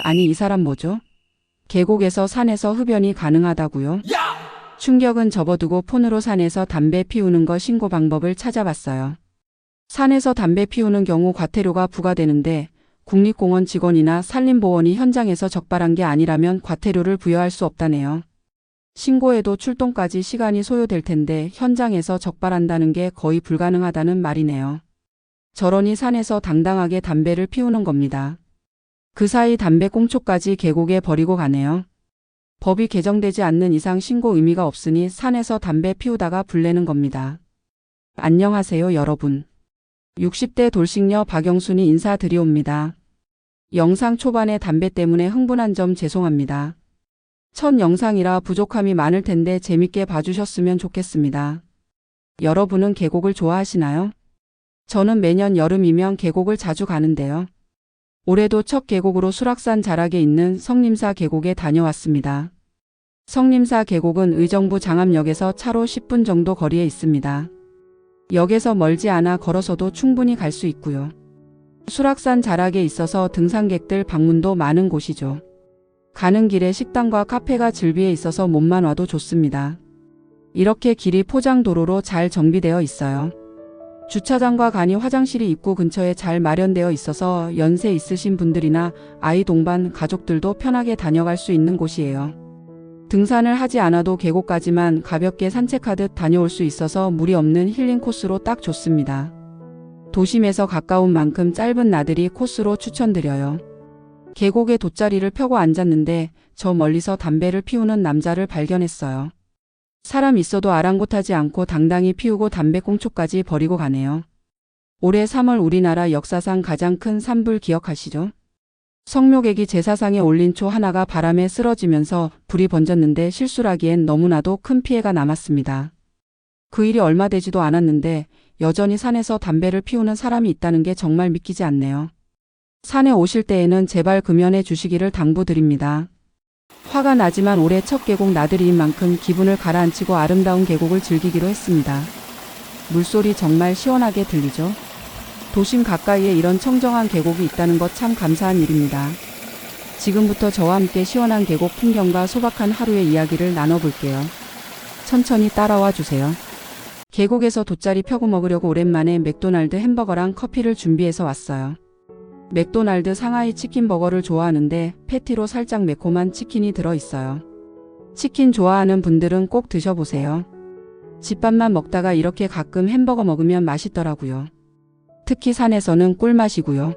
아니 이 사람 뭐죠? 계곡에서 산에서 흡연이 가능하다고요? 충격은 접어두고 폰으로 산에서 담배 피우는 거 신고 방법을 찾아봤어요. 산에서 담배 피우는 경우 과태료가 부과되는데 국립공원 직원이나 산림보원이 현장에서 적발한 게 아니라면 과태료를 부여할 수 없다네요. 신고해도 출동까지 시간이 소요될 텐데 현장에서 적발한다는 게 거의 불가능하다는 말이네요. 저러니 산에서 당당하게 담배를 피우는 겁니다. 그 사이 담배꽁초까지 계곡에 버리고 가네요. 법이 개정되지 않는 이상 신고 의미가 없으니 산에서 담배 피우다가 불내는 겁니다. 안녕하세요 여러분. 60대 돌싱녀 박영순이 인사드리옵니다. 영상 초반에 담배 때문에 흥분한 점 죄송합니다. 첫 영상이라 부족함이 많을 텐데 재밌게 봐주셨으면 좋겠습니다. 여러분은 계곡을 좋아하시나요? 저는 매년 여름이면 계곡을 자주 가는데요. 올해도 첫 계곡으로 수락산 자락에 있는 성림사 계곡에 다녀왔습니다. 성림사 계곡은 의정부 장암역에서 차로 10분 정도 거리에 있습니다. 역에서 멀지 않아 걸어서도 충분히 갈 수 있고요. 수락산 자락에 있어서 등산객들 방문도 많은 곳이죠. 가는 길에 식당과 카페가 즐비해 있어서 몸만 와도 좋습니다. 이렇게 길이 포장도로로 잘 정비되어 있어요. 주차장과 간이 화장실이 입구 근처에 잘 마련되어 있어서 연세 있으신 분들이나 아이 동반 가족들도 편하게 다녀갈 수 있는 곳이에요. 등산을 하지 않아도 계곡까지만 가볍게 산책하듯 다녀올 수 있어서 무리 없는 힐링 코스로 딱 좋습니다. 도심에서 가까운 만큼 짧은 나들이 코스로 추천드려요. 계곡에 돗자리를 펴고 앉았는데 저 멀리서 담배를 피우는 남자를 발견했어요. 사람 있어도 아랑곳하지 않고 당당히 피우고 담배꽁초까지 버리고 가네요. 올해 3월 우리나라 역사상 가장 큰 산불 기억하시죠? 성묘객이 제사상에 올린 초 하나가 바람에 쓰러지면서 불이 번졌는데 실수라기엔 너무나도 큰 피해가 남았습니다. 그 일이 얼마 되지도 않았는데 여전히 산에서 담배를 피우는 사람이 있다는 게 정말 믿기지 않네요. 산에 오실 때에는 제발 금연해 주시기를 당부드립니다. 화가 나지만 올해 첫 계곡 나들이인 만큼 기분을 가라앉히고 아름다운 계곡을 즐기기로 했습니다. 물소리 정말 시원하게 들리죠? 도심 가까이에 이런 청정한 계곡이 있다는 것 참 감사한 일입니다. 지금부터 저와 함께 시원한 계곡 풍경과 소박한 하루의 이야기를 나눠볼게요. 천천히 따라와 주세요. 계곡에서 돗자리 펴고 먹으려고 오랜만에 맥도날드 햄버거랑 커피를 준비해서 왔어요. 맥도날드 상하이 치킨 버거를 좋아하는데 패티로 살짝 매콤한 치킨이 들어있어요. 치킨 좋아하는 분들은 꼭 드셔보세요. 집밥만 먹다가 이렇게 가끔 햄버거 먹으면 맛있더라고요. 특히 산에서는 꿀맛이고요.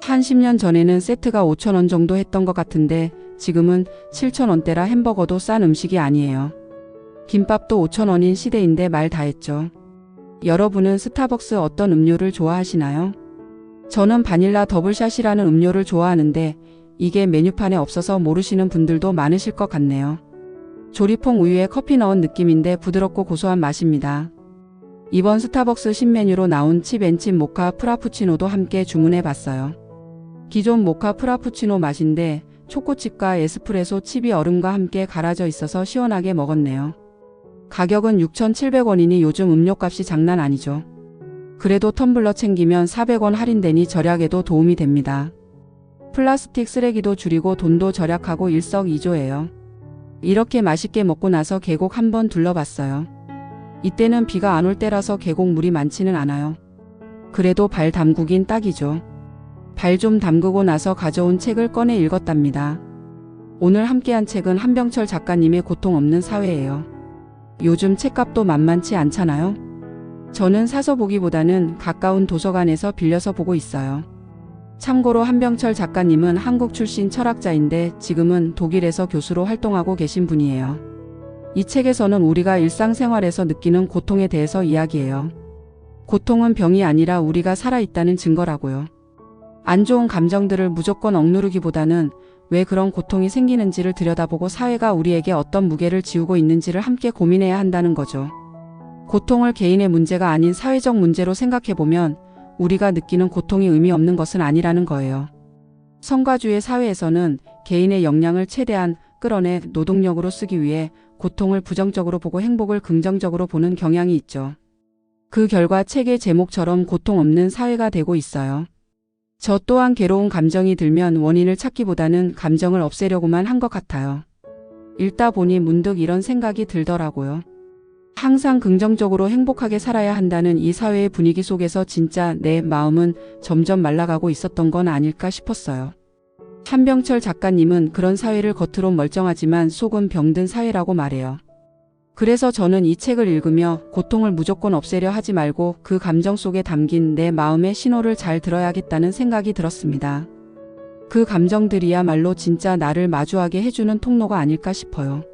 한 10년 전에는 세트가 5,000원 정도 했던 것 같은데 지금은 7,000원대라 햄버거도 싼 음식이 아니에요. 김밥도 5,000원인 시대인데 말 다 했죠. 여러분은 스타벅스 어떤 음료를 좋아하시나요? 저는 바닐라 더블샷이라는 음료를 좋아하는데 이게 메뉴판에 없어서 모르시는 분들도 많으실 것 같네요. 조리퐁 우유에 커피 넣은 느낌인데 부드럽고 고소한 맛입니다. 이번 스타벅스 신메뉴로 나온 칩앤칩 모카 프라푸치노도 함께 주문해 봤어요. 기존 모카 프라푸치노 맛인데 초코칩과 에스프레소 칩이 얼음과 함께 갈아져 있어서 시원하게 먹었네요. 가격은 6,700원이니 요즘 음료값이 장난 아니죠. 그래도 텀블러 챙기면 400원 할인되니 절약에도 도움이 됩니다. 플라스틱 쓰레기도 줄이고 돈도 절약하고 일석이조예요. 이렇게 맛있게 먹고 나서 계곡 한번 둘러봤어요. 이때는 비가 안 올 때라서 계곡 물이 많지는 않아요. 그래도 발 담그긴 딱이죠. 발 좀 담그고 나서 가져온 책을 꺼내 읽었답니다. 오늘 함께한 책은 한병철 작가님의 고통 없는 사회예요. 요즘 책값도 만만치 않잖아요. 저는 사서 보기보다는 가까운 도서관에서 빌려서 보고 있어요. 참고로 한병철 작가님은 한국 출신 철학자인데 지금은 독일에서 교수로 활동하고 계신 분이에요. 이 책에서는 우리가 일상생활에서 느끼는 고통에 대해서 이야기해요. 고통은 병이 아니라 우리가 살아있다는 증거라고요. 안 좋은 감정들을 무조건 억누르기보다는 왜 그런 고통이 생기는지를 들여다보고 사회가 우리에게 어떤 무게를 지우고 있는지를 함께 고민해야 한다는 거죠. 고통을 개인의 문제가 아닌 사회적 문제로 생각해보면 우리가 느끼는 고통이 의미 없는 것은 아니라는 거예요. 성과주의 사회에서는 개인의 역량을 최대한 끌어내 노동력으로 쓰기 위해 고통을 부정적으로 보고 행복을 긍정적으로 보는 경향이 있죠. 그 결과 책의 제목처럼 고통 없는 사회가 되고 있어요. 저 또한 괴로운 감정이 들면 원인을 찾기보다는 감정을 없애려고만 한 것 같아요. 읽다 보니 문득 이런 생각이 들더라고요. 항상 긍정적으로 행복하게 살아야 한다는 이 사회의 분위기 속에서 진짜 내 마음은 점점 말라가고 있었던 건 아닐까 싶었어요. 한병철 작가님은 그런 사회를 겉으로 멀쩡하지만 속은 병든 사회라고 말해요. 그래서 저는 이 책을 읽으며 고통을 무조건 없애려 하지 말고 그 감정 속에 담긴 내 마음의 신호를 잘 들어야겠다는 생각이 들었습니다. 그 감정들이야말로 진짜 나를 마주하게 해주는 통로가 아닐까 싶어요.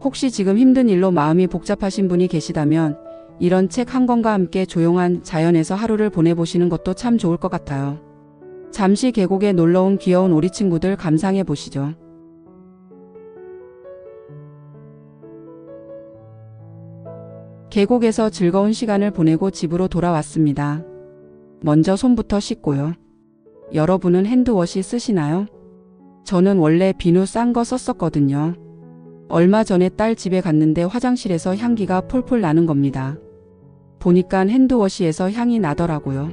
혹시 지금 힘든 일로 마음이 복잡하신 분이 계시다면 이런 책 한 권과 함께 조용한 자연에서 하루를 보내보시는 것도 참 좋을 것 같아요. 잠시 계곡에 놀러온 귀여운 오리 친구들 감상해 보시죠. 계곡에서 즐거운 시간을 보내고 집으로 돌아왔습니다. 먼저 손부터 씻고요. 여러분은 핸드워시 쓰시나요? 저는 원래 비누 싼 거 썼었거든요. 얼마 전에 딸 집에 갔는데 화장실에서 향기가 폴폴 나는 겁니다. 보니까 핸드워시에서 향이 나더라고요.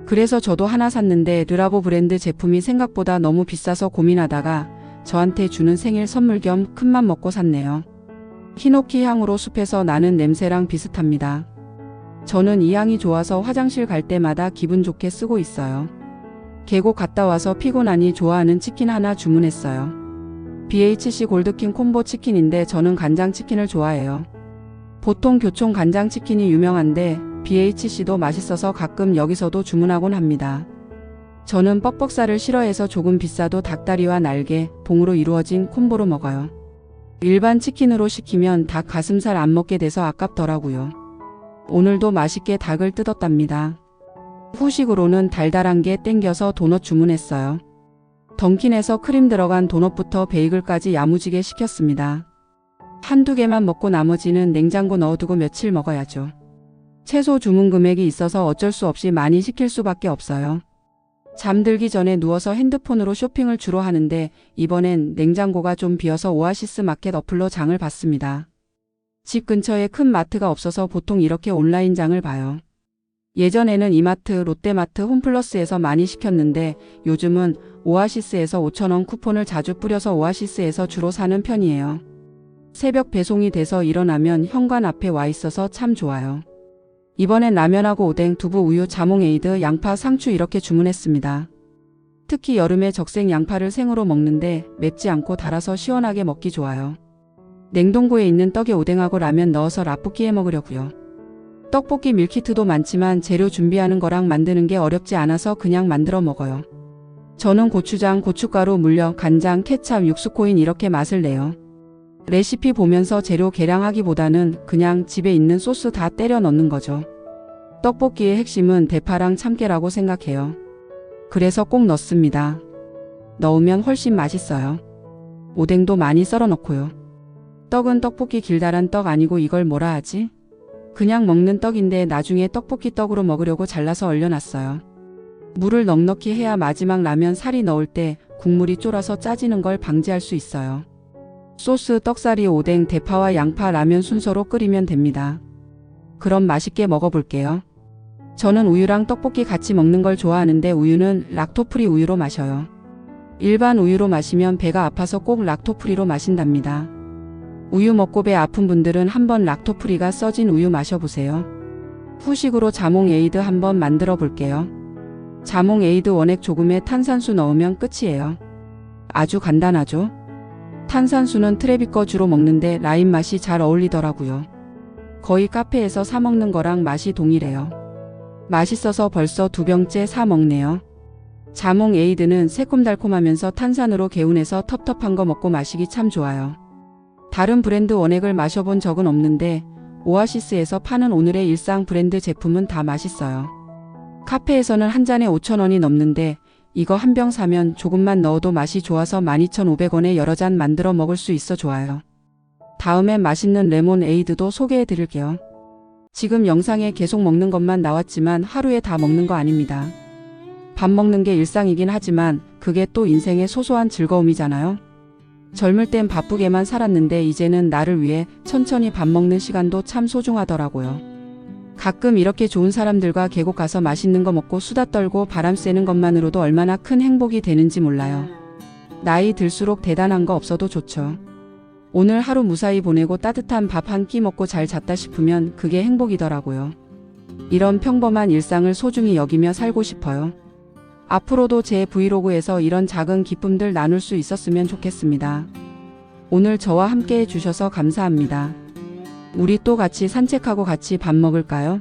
그래서 저도 하나 샀는데 르라보 브랜드 제품이 생각보다 너무 비싸서 고민하다가 저한테 주는 생일 선물 겸 큰맘 먹고 샀네요. 히노키 향으로 숲에서 나는 냄새랑 비슷합니다. 저는 이 향이 좋아서 화장실 갈 때마다 기분 좋게 쓰고 있어요. 계곡 갔다 와서 피곤하니 좋아하는 치킨 하나 주문했어요. BHC 골드킹 콤보 치킨인데 저는 간장치킨을 좋아해요. 보통 교촌 간장치킨이 유명한데 BHC도 맛있어서 가끔 여기서도 주문하곤 합니다. 저는 뻑뻑살을 싫어해서 조금 비싸도 닭다리와 날개, 봉으로 이루어진 콤보로 먹어요. 일반 치킨으로 시키면 닭 가슴살 안 먹게 돼서 아깝더라고요. 오늘도 맛있게 닭을 뜯었답니다. 후식으로는 달달한 게 땡겨서 도넛 주문했어요. 던킨에서 크림 들어간 도넛부터 베이글까지 야무지게 시켰습니다. 한두 개만 먹고 나머지는 냉장고 넣어두고 며칠 먹어야죠. 최소 주문 금액이 있어서 어쩔 수 없이 많이 시킬 수밖에 없어요. 잠들기 전에 누워서 핸드폰으로 쇼핑을 주로 하는데 이번엔 냉장고가 좀 비어서 오아시스 마켓 어플로 장을 봤습니다. 집 근처에 큰 마트가 없어서 보통 이렇게 온라인장을 봐요. 예전에는 이마트, 롯데마트, 홈플러스에서 많이 시켰는데 요즘은 오아시스에서 5,000원 쿠폰을 자주 뿌려서 오아시스에서 주로 사는 편이에요. 새벽 배송이 돼서 일어나면 현관 앞에 와 있어서 참 좋아요. 이번엔 라면하고 오뎅, 두부, 우유, 자몽 에이드, 양파, 상추 이렇게 주문했습니다. 특히 여름에 적색 양파를 생으로 먹는데 맵지 않고 달아서 시원하게 먹기 좋아요. 냉동고에 있는 떡에 오뎅하고 라면 넣어서 라볶이 해 먹으려고요. 떡볶이 밀키트도 많지만 재료 준비하는 거랑 만드는 게 어렵지 않아서 그냥 만들어 먹어요. 저는 고추장, 고춧가루, 물엿, 간장, 케찹, 육수코인 이렇게 맛을 내요. 레시피 보면서 재료 계량하기보다는 그냥 집에 있는 소스 다 때려 넣는 거죠. 떡볶이의 핵심은 대파랑 참깨라고 생각해요. 그래서 꼭 넣습니다. 넣으면 훨씬 맛있어요. 오뎅도 많이 썰어 넣고요. 떡은 떡볶이 길다란 떡 아니고 이걸 뭐라 하지? 그냥 먹는 떡인데 나중에 떡볶이 떡으로 먹으려고 잘라서 얼려놨어요. 물을 넉넉히 해야 마지막 라면 사리 넣을 때 국물이 쫄아서 짜지는 걸 방지할 수 있어요. 소스, 떡사리, 오뎅, 대파와 양파, 라면 순서로 끓이면 됩니다. 그럼 맛있게 먹어볼게요. 저는 우유랑 떡볶이 같이 먹는 걸 좋아하는데 우유는 락토프리 우유로 마셔요. 일반 우유로 마시면 배가 아파서 꼭 락토프리로 마신답니다. 우유 먹고 배 아픈 분들은 한번 락토프리가 써진 우유 마셔보세요. 후식으로 자몽 에이드 한번 만들어 볼게요. 자몽 에이드 원액 조금의 탄산수 넣으면 끝이에요. 아주 간단하죠? 탄산수는 트레비꺼 주로 먹는데 라임 맛이 잘 어울리더라고요. 거의 카페에서 사 먹는 거랑 맛이 동일해요. 맛있어서 벌써 2병째 사 먹네요. 자몽 에이드는 새콤달콤하면서 탄산으로 개운해서 텁텁한 거 먹고 마시기 참 좋아요. 다른 브랜드 원액을 마셔본 적은 없는데 오아시스에서 파는 오늘의 일상 브랜드 제품은 다 맛있어요. 카페에서는 한 잔에 5,000원이 넘는데 이거 한 병 사면 조금만 넣어도 맛이 좋아서 12,500원에 여러 잔 만들어 먹을 수 있어 좋아요. 다음엔 맛있는 레몬 에이드도 소개해 드릴게요. 지금 영상에 계속 먹는 것만 나왔지만 하루에 다 먹는 거 아닙니다. 밥 먹는 게 일상이긴 하지만 그게 또 인생의 소소한 즐거움이잖아요. 젊을 땐 바쁘게만 살았는데 이제는 나를 위해 천천히 밥 먹는 시간도 참 소중하더라고요. 가끔 이렇게 좋은 사람들과 계곡 가서 맛있는 거 먹고 수다 떨고 바람 쐬는 것만으로도 얼마나 큰 행복이 되는지 몰라요. 나이 들수록 대단한 거 없어도 좋죠. 오늘 하루 무사히 보내고 따뜻한 밥 한 끼 먹고 잘 잤다 싶으면 그게 행복이더라고요. 이런 평범한 일상을 소중히 여기며 살고 싶어요. 앞으로도 제 브이로그에서 이런 작은 기쁨들 나눌 수 있었으면 좋겠습니다. 오늘 저와 함께 해주셔서 감사합니다. 우리 또 같이 산책하고 같이 밥 먹을까요?